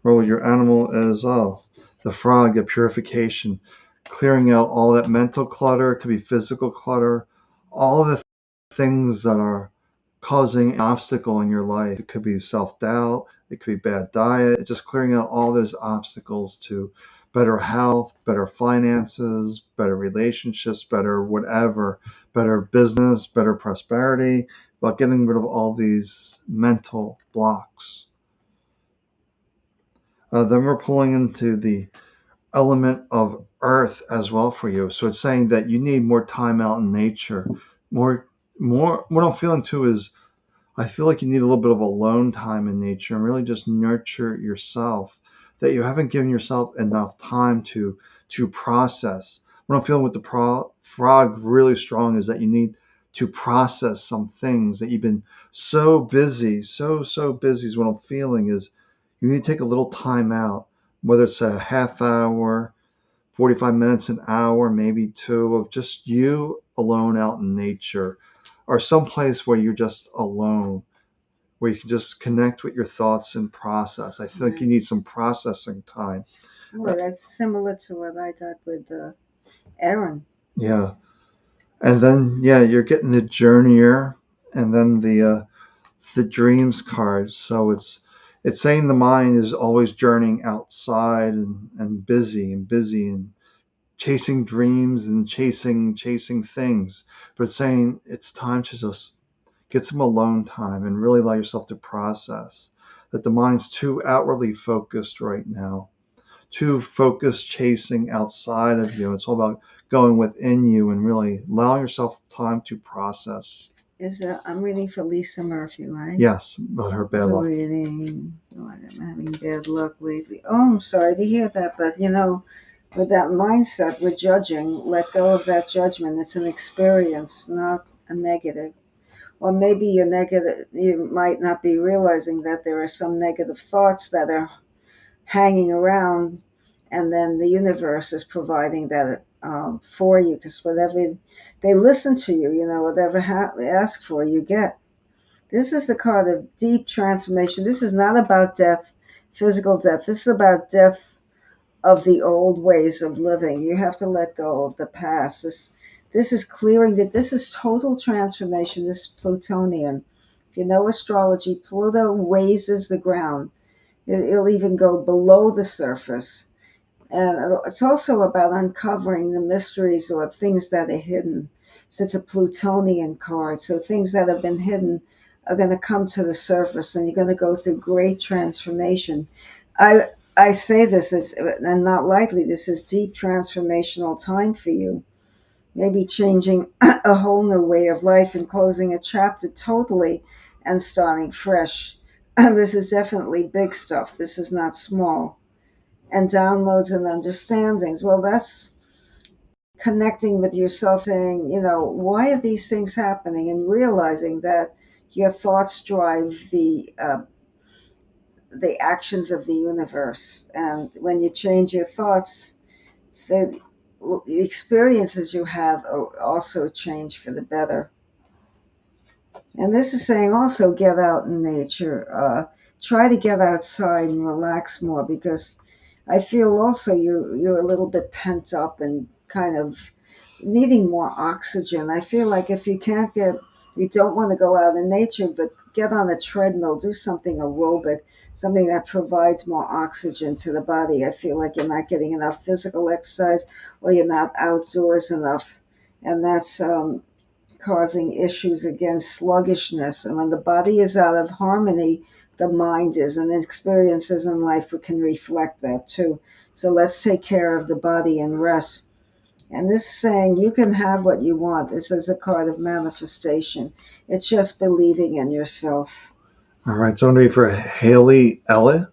Roll your animal is the frog, the purification, clearing out all that mental clutter. It could be physical clutter, all the things that are causing an obstacle in your life. It could be self-doubt, it could be bad diet. It's just clearing out all those obstacles to better health, better finances, better relationships, better whatever, better business, better prosperity, about getting rid of all these mental blocks. Then we're pulling into the element of earth as well for you. So it's saying that you need more time out in nature. More, what I'm feeling too is I feel like you need a little bit of alone time in nature and really just nurture yourself. That you haven't given yourself enough time to process. What I'm feeling with the frog really strong is that you need to process some things that you've been so busy, so busy is what I'm feeling is you need to take a little time out, whether it's a half hour, 45 minutes, an hour, maybe 2, of just you alone out in nature or someplace where you're just alone, where you can just connect with your thoughts and process. I think you need some processing time. Well, that's similar to what I got with Aaron. Yeah. And then, yeah, you're getting the journeyer and then the dreams card. So it's saying the mind is always journeying outside and busy and chasing dreams and chasing things. But it's saying it's time to just get some alone time and really allow yourself to process. That the mind's too outwardly focused right now, too focused chasing outside of you. It's all about going within you and really allowing yourself time to process. I'm reading for Lisa Murphy, right? Yes, about her bad luck. Reading. Oh, I'm having bad luck lately. Oh, I'm sorry to hear that, but with that mindset, with judging, let go of that judgment. It's an experience, not a negative. Or maybe you're negative. You might not be realizing that there are some negative thoughts that are hanging around, and then the universe is providing that for you, because whatever they listen to you, whatever they ask for, you get. This is the card of deep transformation. This is not about death, physical death. This is about death of the old ways of living. You have to let go of the past. This is clearing that. This is total transformation. This Plutonian. If you know astrology, Pluto raises the ground. It'll even go below the surface. And it's also about uncovering the mysteries or things that are hidden. So it's a Plutonian card. So things that have been hidden are going to come to the surface, and you're going to go through great transformation. I say this is, and not lightly, this is deep transformational time for you. Maybe changing a whole new way of life and closing a chapter totally and starting fresh. This is definitely big stuff. This is not small. And downloads and understandings. Well, that's connecting with yourself, saying, why are these things happening? And realizing that your thoughts drive the actions of the universe. And when you change your thoughts, the experiences you have also change for the better. And this is saying also get out in nature. Try to get outside and relax more, because I feel also you're a little bit pent up and kind of needing more oxygen. I feel like if you don't want to go out in nature, but get on a treadmill, do something aerobic, something that provides more oxygen to the body. I feel like you're not getting enough physical exercise, or you're not outdoors enough. And that's causing issues against sluggishness. And when the body is out of harmony the mind is, and experiences in life can reflect that too. So let's take care of the body and rest. And this is saying you can have what you want. This is a card of manifestation. It's just believing in yourself. All right, so I'm going to read for Haley Ella.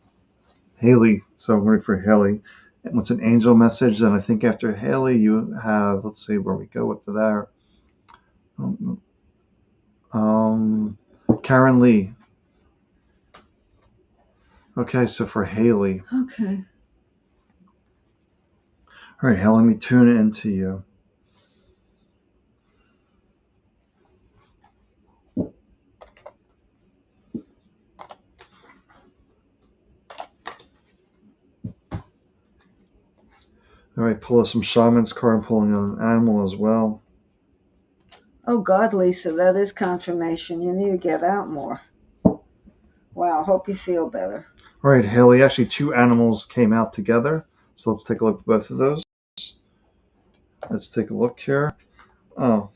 Haley, so I'm going to read for Haley. And what's an angel message? And I think after Haley, you have, let's see where we go with there. Karen Lee. Okay, so for Haley. Okay. All right, Haley, let me tune into you. All right, pull some shaman's card. I'm pulling on an animal as well. Oh God, Lisa, that is confirmation. You need to get out more. Wow, hope you feel better. All right, Haley, actually 2 animals came out together. So let's take a look at both of those. Let's take a look here. Oh,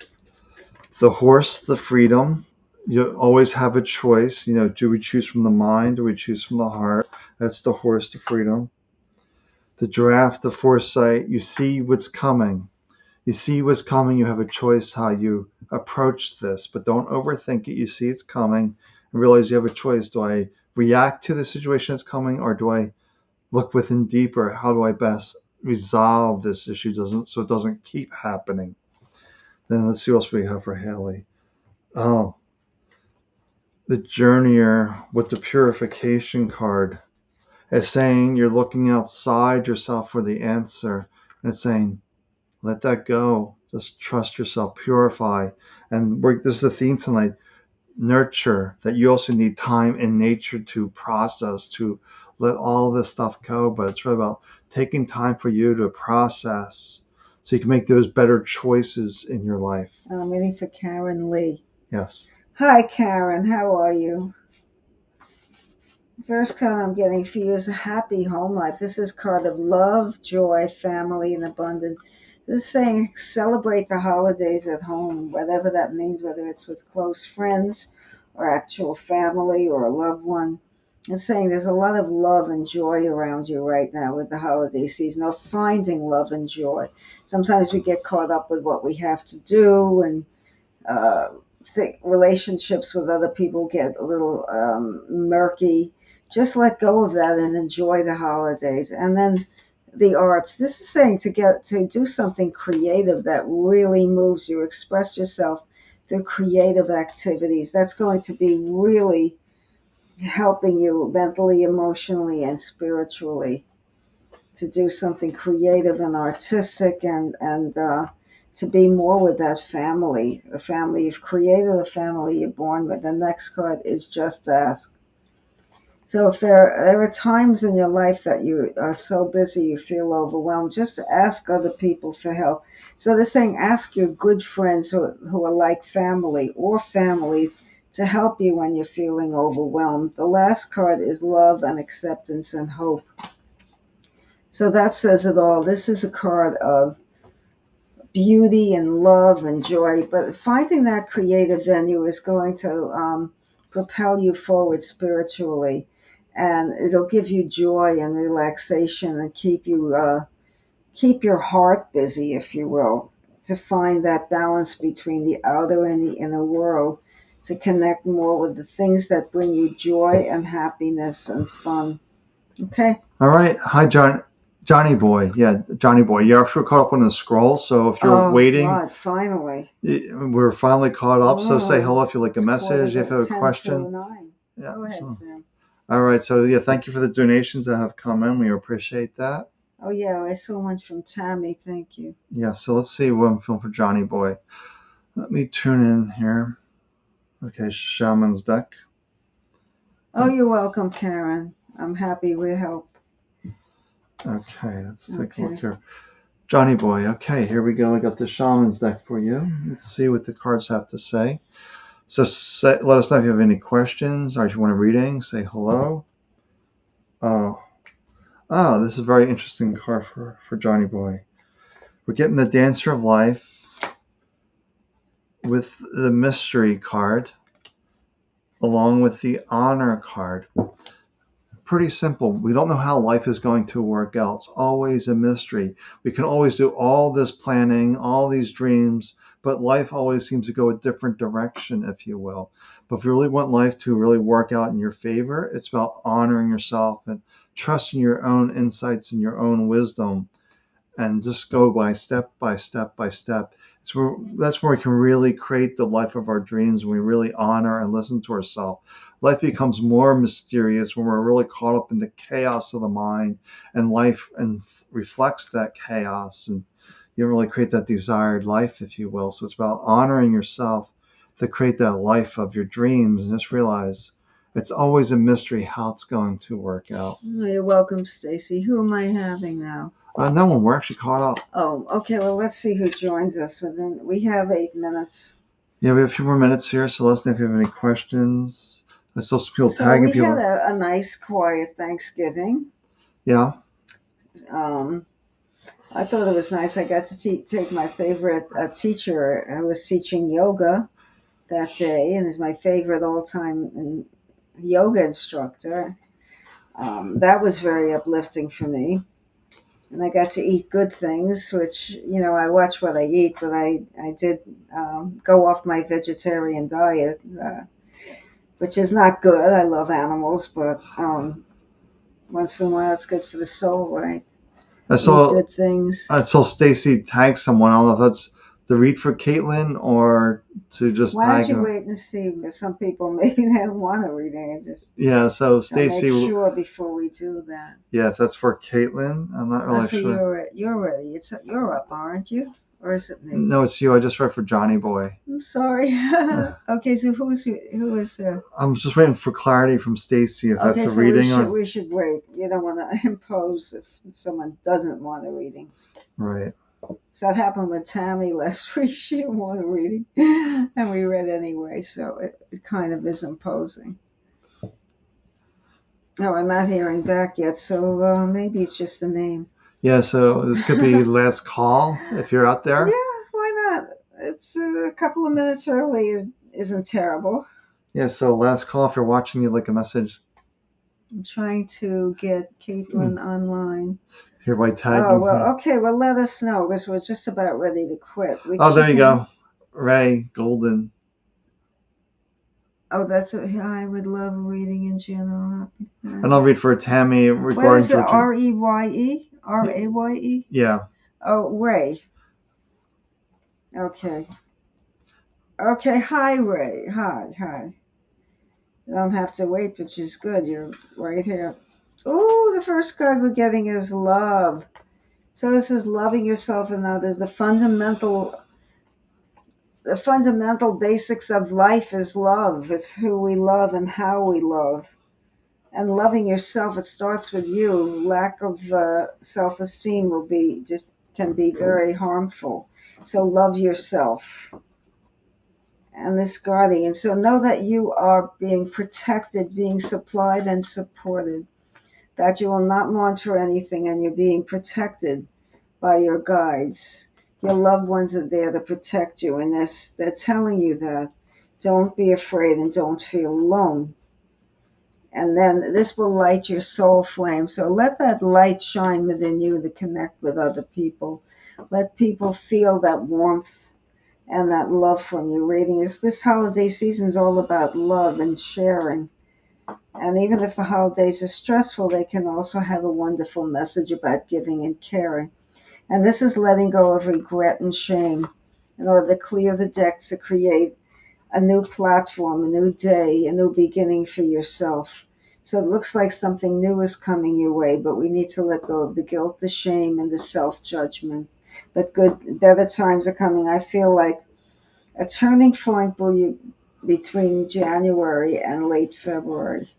the horse, the freedom. You always have a choice. You know, do we choose from the mind or we choose from the heart? That's the horse, the freedom. The giraffe, the foresight. You see what's coming. You see what's coming. You have a choice how you approach this, but don't overthink it. You see it's coming and realize you have a choice. Do I react to the situation that's coming, or do I look within deeper? How do I best resolve this issue so it doesn't keep happening? Then let's see what else we have for Haley. Oh, the journeyer with the purification card. It's saying you're looking outside yourself for the answer. And it's saying, let that go. Just trust yourself, purify. And this is the theme tonight. Nurture, that you also need time in nature to process, to let all this stuff go. But it's really about taking time for you to process so you can make those better choices in your life. I'm waiting for Karen Lee. Yes. Hi, Karen. How are you? First card I'm getting for you is a happy home life. This is card of love, joy, family, and abundance. This is saying celebrate the holidays at home, whatever that means, whether it's with close friends or actual family or a loved one. It's saying there's a lot of love and joy around you right now with the holiday season, or finding love and joy. Sometimes we get caught up with what we have to do, and relationships with other people get a little murky. Just let go of that and enjoy the holidays. And then the arts. This is saying to do something creative that really moves you, express yourself through creative activities. That's going to be really helping you mentally, emotionally, and spiritually to do something creative and artistic, and to be more with that family. A family you've created, a family you're born with. The next card is just ask. So if there are times in your life that you are so busy you feel overwhelmed, just ask other people for help. So they're saying ask your good friends who are like family or family to help you when you're feeling overwhelmed. The last card is love and acceptance and hope. So that says it all. This is a card of beauty and love and joy, but finding that creative venue is going to propel you forward spiritually, and it'll give you joy and relaxation and keep your heart busy, if you will, to find that balance between the outer and the inner world, to connect more with the things that bring you joy and happiness and fun. Okay. All right. Hi, Johnny Boy. Yeah, Johnny Boy. You're actually caught up on the scroll, so if you're waiting, God, finally. We're finally caught up. So say hello if you like a message, if you have a question. 9. Yeah. Go ahead, Sam. All right. So yeah, thank you for the donations that have come in. We appreciate that. Oh yeah, I saw one from Tammy. Thank you. Yeah. So let's see what I'm feeling for Johnny Boy. Let me tune in here. Okay, Shaman's deck. Oh, you're welcome, Karen. I'm happy we help. Okay, let's take a look here. Johnny Boy. Okay, here we go. I got the Shaman's deck for you. Let's see what the cards have to say. So let us know if you have any questions or if you want a reading. Say hello. Oh, this is a very interesting card for Johnny Boy. We're getting the Dancer of Life with the Mystery card. along with the honor card. Pretty simple. We don't know how life is going to work out. It's always a mystery. We can always do all this planning, all these dreams, but life always seems to go a different direction, if you will. But if you really want life to really work out in your favor, it's about honoring yourself and trusting your own insights and your own wisdom, and just go by step by step. That's where we can really create the life of our dreams, when we really honor and listen to ourselves. Life becomes more mysterious when we're really caught up in the chaos of the mind, and life and reflects that chaos, and you really create that desired life, if you will. So it's about honoring yourself to create that life of your dreams, and just realize it's always a mystery how it's going to work out. You're welcome, Stacy. Who am I having now? No one. We're actually caught up. Oh, okay. Well, let's see who joins us. We have 8 minutes. Yeah, we have a few more minutes here, so let us know if you have any questions. I saw some people tagging people. We had a nice, quiet Thanksgiving. Yeah. I thought it was nice. I got to take my favorite teacher. I was teaching yoga that day, and is my favorite all-time yoga instructor. That was very uplifting for me. And I got to eat good things, which, I watch what I eat, but I did go off my vegetarian diet, which is not good. I love animals, but once in a while it's good for the soul, right? I saw good things. I saw Stacy tag someone. I don't know if that's to read for Caitlin or to just Why tag don't you him. wait and see? Because some people maybe don't want to read it. Just so Stacy. Make sure before we do that. Yeah, if that's for Caitlin, I'm not really sure. You're ready. You're up, aren't you? Or is it me? No, it's you. I just read for Johnny Boy. I'm sorry. Okay, so who is? I'm just waiting for clarity from Stacy if that's a reading. We should wait. You don't want to impose if someone doesn't want a reading. Right. So that happened with Tammy last week. She didn't want a reading, and we read anyway. So it kind of is imposing. No, I'm not hearing back yet. So maybe it's just the name. Yeah, so this could be last call if you're out there. Yeah, why not? It's a couple of minutes early isn't terrible. Yeah, so last call if you're watching, you'd like a message. I'm trying to get Caitlin online. Hereby tagging. Oh, well, okay, well, let us know, because we're just about ready to quit. There you go. Ray Golden. Oh, I would love reading in general. And I'll read for Tammy regarding What is it, Georgie. R-E-Y-E? R-A-Y-E? Yeah. Oh, Ray. Okay. Okay, hi, Ray. Hi. You don't have to wait, which is good. You're right here. Oh, the first card we're getting is love. So this is loving yourself and others. The fundamental basics of life is love. It's who we love and how we love. And loving yourself, it starts with you. Lack of self-esteem can be very harmful. So love yourself. And this guardian. So know that you are being protected, being supplied and supported. That you will not want for anything, and you're being protected by your guides. Your loved ones are there to protect you, and they're telling you that. Don't be afraid and don't feel alone. And then this will light your soul flame. So let that light shine within you to connect with other people. Let people feel that warmth and that love from you. Reading this holiday season is all about love and sharing. And even if the holidays are stressful, they can also have a wonderful message about giving and caring. And this is letting go of regret and shame in order to clear the decks to create a new platform, a new day, a new beginning for yourself. So it looks like something new is coming your way, but we need to let go of the guilt, the shame, and the self-judgment. But better times are coming. I feel like a turning point between January and late February.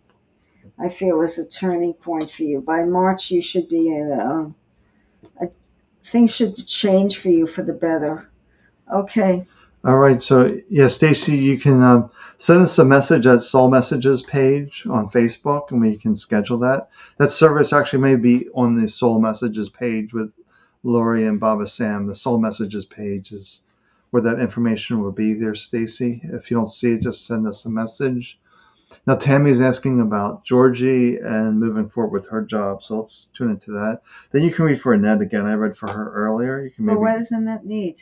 I feel is a turning point for you. By March, you should be in things should change for you for the better. Okay. All right. So, yeah, Stacy, you can send us a message at Soul Messages page on Facebook, and we can schedule that. That service actually may be on the Soul Messages page with Lori and Baba Sam. The Soul Messages page is where that information will be there, Stacy. If you don't see it, just send us a message Now Tammy is asking about Georgie and moving forward with her job, so let's tune into that. Then you can read for Annette again. I read for her earlier. You can But maybe. what does Annette need?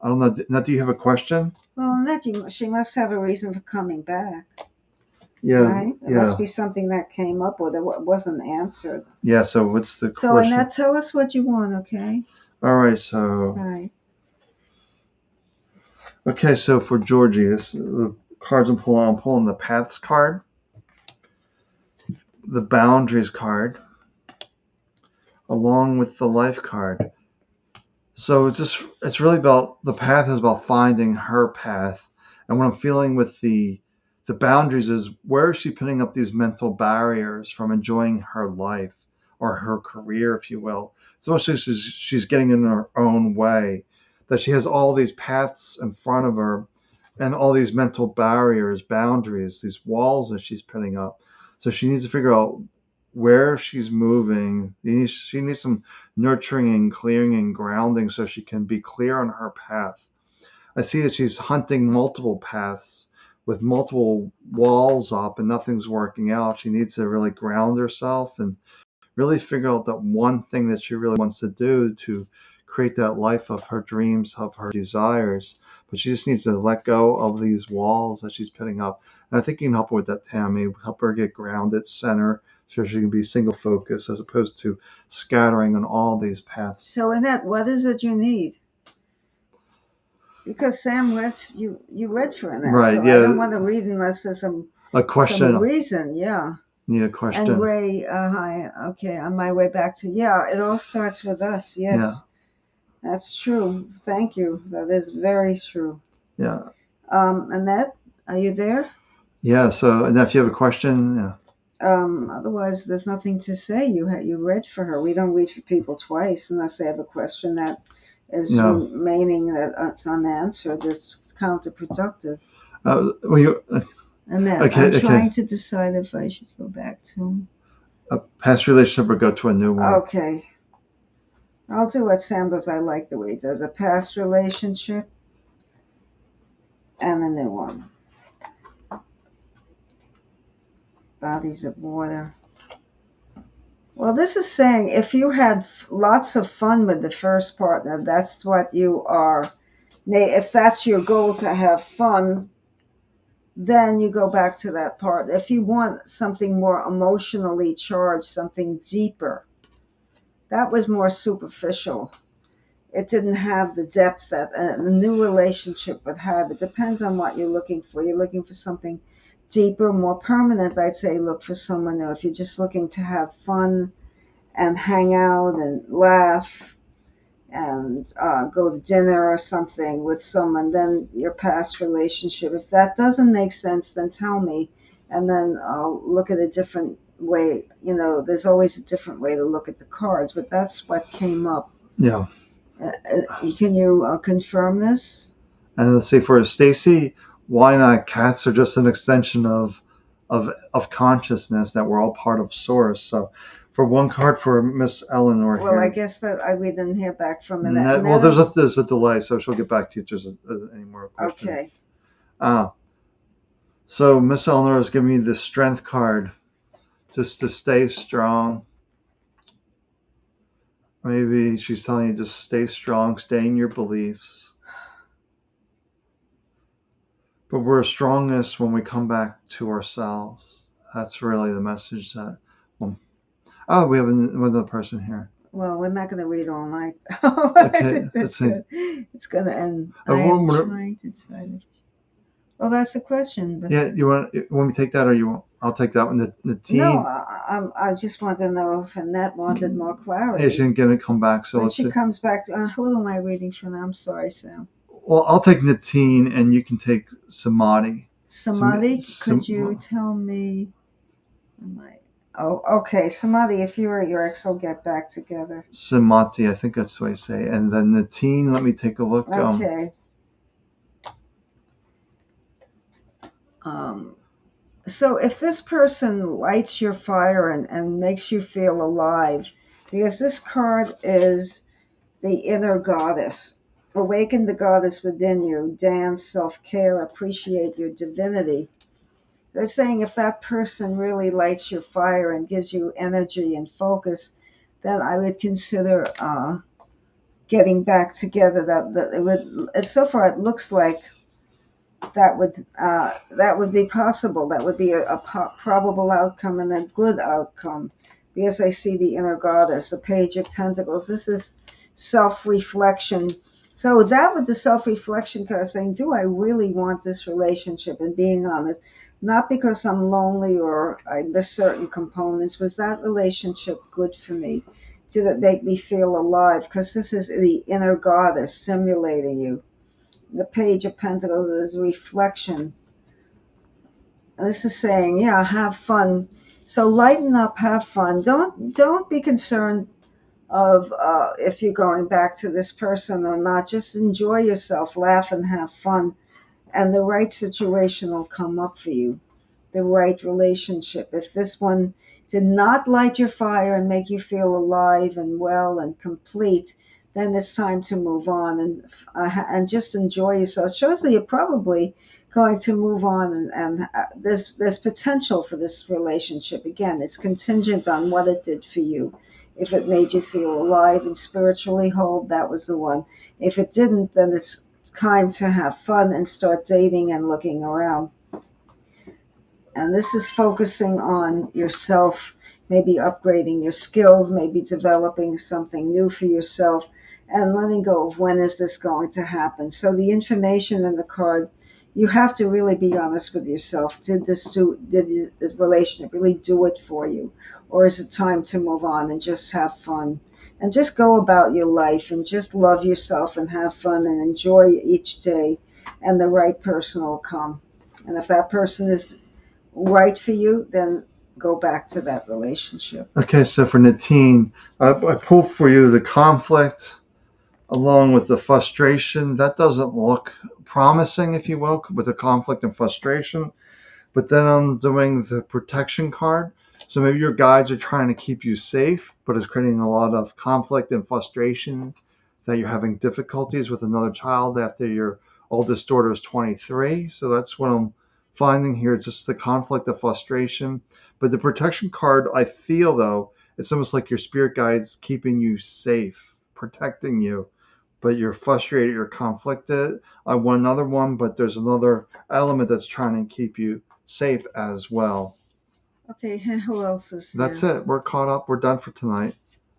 I don't know. Annette, do you have a question? Well, Annette, she must have a reason for coming back. Yeah. Right? It Yeah. must be something that came up or that wasn't answered. Yeah. So what's the So question? Annette, tell us what you want, okay? All right. So. Right. Okay. So for Georgie, the cards I'm pulling the paths card, the boundaries card, along with the life card. So it's really about, the path is about finding her path. And what I'm feeling with the boundaries is, where is she putting up these mental barriers from enjoying her life or her career, if you will. It's almost like she's getting in her own way, that she has all these paths in front of her and all these mental barriers, boundaries, these walls that she's putting up. So she needs to figure out where she's moving. She needs some nurturing and clearing and grounding so she can be clear on her path. I see that she's hunting multiple paths with multiple walls up and nothing's working out. She needs to really ground herself and really figure out that one thing that she really wants to do to create that life of her dreams, of her desires. But she just needs to let go of these walls that she's putting up. And I think you can help her with that, Tammy. Help her get grounded, center, so she can be single focused as opposed to scattering on all these paths. So Annette, what is it you need? Because Sam read, you read for Annette, right? So Yeah. I don't want to read unless there's a question, some reason. Yeah. Need a question. And Ray, hi. Okay, on my way back to, yeah, it all starts with us. Yes. Yeah. That's true. Thank you. That is very true. Yeah. Annette, are you there? Yeah. So, and if you have a question, yeah. Otherwise, there's nothing to say. You read for her. We don't read for people twice unless they have a question that is remaining that it's unanswered. It's counterproductive. Well, you. Annette, okay, I'm trying to decide if I should go back to a past relationship or go to a new one. Okay. I'll do what Sam does. I like the way he does a past relationship and a new one. Bodies of water. Well, this is saying if you had lots of fun with the first partner, that's what you are. If that's your goal, to have fun, then you go back to that part. If you want something more emotionally charged, something deeper, that was more superficial. It didn't have the depth that a new relationship would have. It depends on what you're looking for. You're looking for something deeper, more permanent, I'd say look for someone new. If you're just looking to have fun and hang out and laugh and go to dinner or something with someone, then your past relationship. If that doesn't make sense, then tell me, and then I'll look at a different way. There's always a different way to look at the cards, but that's what came up. Yeah. Can you confirm this? And let's see, for Stacy, why not? Cats are just an extension of consciousness, that we're all part of Source. So, for one card for Miss Eleanor Well, here. I guess that we didn't hear back from Annette. Well, there's a delay, so she'll get back to you if there's any more questions. Okay. So Miss Eleanor is giving me the Strength card, just to stay strong. Maybe she's telling you just stay strong, stay in your beliefs. But we're strongest when we come back to ourselves. That's really the message that. We have another person here. Well, we're not going to read all night. Okay, let's see. It's going to end. I'm trying to decide. Well, that's a question. But yeah, you want me to take that, or you want? I'll take that one. The team. No, I just want to know if Annette wanted more clarity. Yeah, she didn't get to come back, so when she comes back, who am I reading for now? I'm sorry, Sam. Well, I'll take Natin, and you can take Samadhi. Samadhi? Could you tell me? Oh, okay. Samadhi, if you or your ex will get back together. Samadhi, I think that's what I say. And then Natin, let me take a look. Okay. So if this person lights your fire and makes you feel alive, because this card is the inner goddess. Awaken the goddess within you. Dance, self-care, appreciate your divinity. They're saying if that person really lights your fire and gives you energy and focus, then I would consider getting back together. That it would. So far, it looks like that would be possible. That would be a probable outcome and a good outcome, because I see the inner goddess, the Page of Pentacles. This is self-reflection. So that with the self-reflection card saying, do I really want this relationship? And being honest, not because I'm lonely or I miss certain components. Was that relationship good for me? Did it make me feel alive? Because this is the inner goddess simulating you. The Page of Pentacles is reflection. And this is saying, yeah, have fun. So lighten up, have fun. Don't be concerned of if you're going back to this person or not. Just enjoy yourself, laugh and have fun, and the right situation will come up for you. The right relationship. If this one did not light your fire and make you feel alive and well and complete, then it's time to move on and just enjoy yourself. It shows that you're probably going to move on, and there's potential for this relationship. Again, it's contingent on what it did for you. If it made you feel alive and spiritually whole, that was the one. If it didn't, then it's time to have fun and start dating and looking around. And this is focusing on yourself, maybe upgrading your skills, maybe developing something new for yourself, and letting go of when is this going to happen. So the information in the card, you have to really be honest with yourself. Did this relationship really do it for you? Or is it time to move on and just have fun? And just go about your life and just love yourself and have fun and enjoy each day, and the right person will come. And if that person is right for you, then go back to that relationship. Okay, so for Natin, I pulled for you the conflict along with the frustration. That doesn't look promising, if you will, with the conflict and frustration. But then I'm doing the protection card. So maybe your guides are trying to keep you safe, but it's creating a lot of conflict and frustration, that you're having difficulties with another child after your oldest daughter is 23. So that's what I'm finding here, just the conflict, the frustration. But the protection card, I feel though, it's almost like your spirit guides keeping you safe, protecting you. But you're frustrated, you're conflicted. I want another one, but there's another element that's trying to keep you safe as well. Okay, who else is there? That's it. We're caught up. We're done for tonight.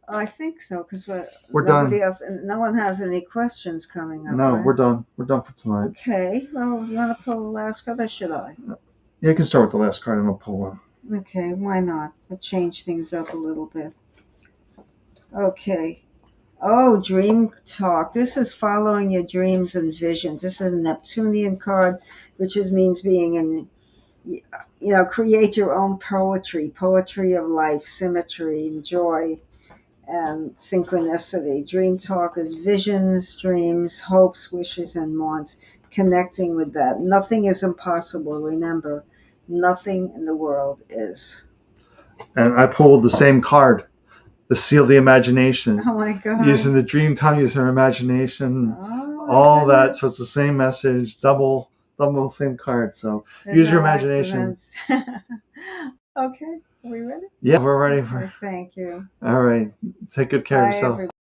I think so, because We're nobody done. else, no one has any questions coming up. No, right? we're done. We're done for tonight. Okay, well, you want to pull the last card, or should I? Yeah, you can start with the last card and I'll pull one. Okay, why not? We'll change things up a little bit. Okay. Oh, dream talk. This is following your dreams and visions. This is a Neptunian card, which means being in, create your own poetry of life, symmetry, and joy, and synchronicity. Dream talk is visions, dreams, hopes, wishes, and wants. Connecting with that. Nothing is impossible. Remember, nothing in the world is. And I pulled the same card, the seal of the imagination. Oh my God. Using the dream time, using our imagination, all that. So it's the same message, double the same card. So use your imagination. Okay, are we ready? Yeah, we're ready for. Thank you. All right. Take good care of yourself. Everybody.